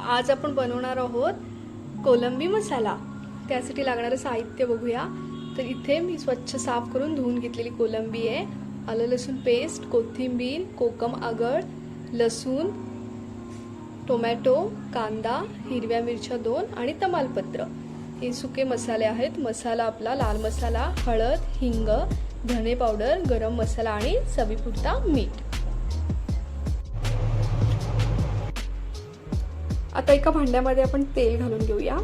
आज आपण बनवणार आहोत कोलंबी मसाला। त्यासाठी लागणारे साहित्य बघूया। तर इथे मी स्वच्छ साफ करून धुवून घेतलेली कोलंबी आहे, आलं लसूण पेस्ट, कोथिंबीर, कोकम आगळ, लसूण, टोमॅटो, कांदा, हिरव्या मिरच्या 2 आणि तमालपत्र। हे सुके मसाले आहेत। मसाला आपला लाल मसाला, हळद, हिंग, धने पावडर, गरम मसाला आणि चवीपुरता मीठ। आता एका भांड्यामध्ये आपण तेल घालून घेऊया।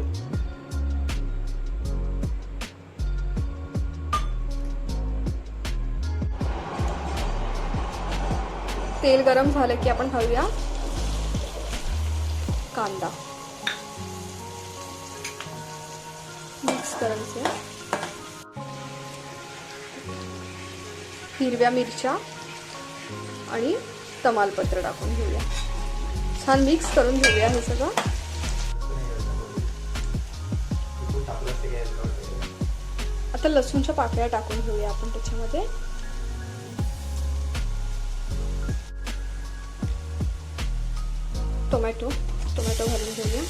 तेल गरम झालं की आपण घालूया कांदा, मिक्स करायचे, हिरव्या मिरच्या आणि तमालपत्र टाकून घेऊया। छान मिक्स करून घेऊया हे सगळं। आता लसूणच्या पाकळ्या टाकून घेऊया आपण त्याच्यामध्ये। टोमॅटो घालून घेऊया।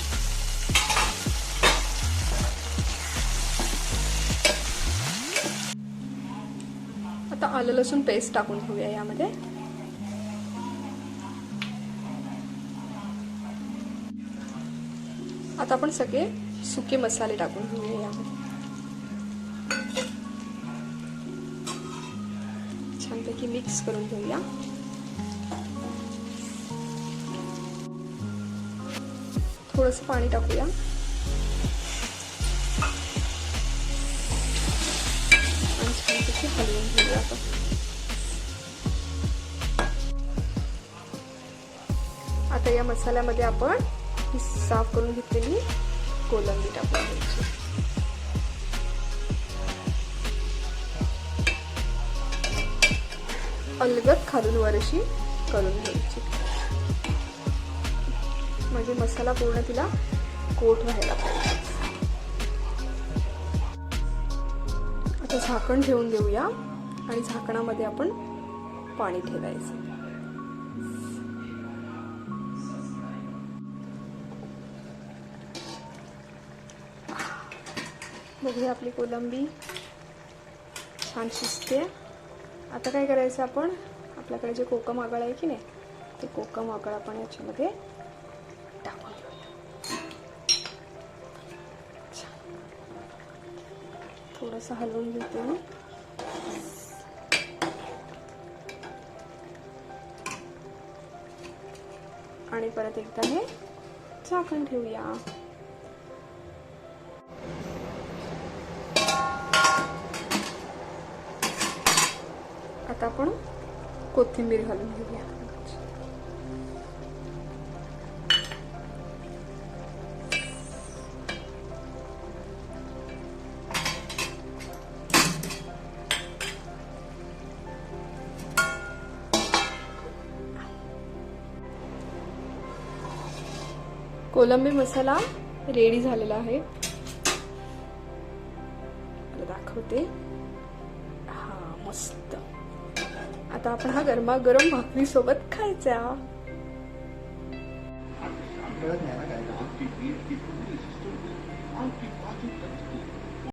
आता आलं लसूण पेस्ट टाकून घेऊया यामध्ये। आता आपण सगळे सुके मसाले टाकून घेऊया यामध्ये। छानपैकी मिक्स करून घेऊया। थोडंसं पाणी टाकूया आणि छानपैकी हलवून घेऊया आपण। आता या मसाल्यामध्ये आपण ही साफ करून घेतलेली कोलंबी टाकून घ्यायची। अलगद खालून वरशी करून घ्यायची, म्हणजे मसाला पूर्ण तिला कोट व्हायला पाहिजे। आता झाकण ठेवून देऊया आणि झाकणामध्ये आपण पाणी ठेवायचं। बघूया आपली कोलंबी छान शिजते। आता काय करायचं, आपण आपल्याकडे जे कोकम आगळ आहे की नाही, ते कोकम आगळ आपण याच्यामध्ये टाकून घेऊया। थोडंसं हलवून घेते मी आणि परत एकदा हे झाकण ठेवूया। आता आपण कोथिंबीर घालून घेऊया। कोलंबी मसाला रेडी झालेला आहे, दाखवते। हा मस्त। आता आपण हा गरमागरम भाकरी सोबत खायचा।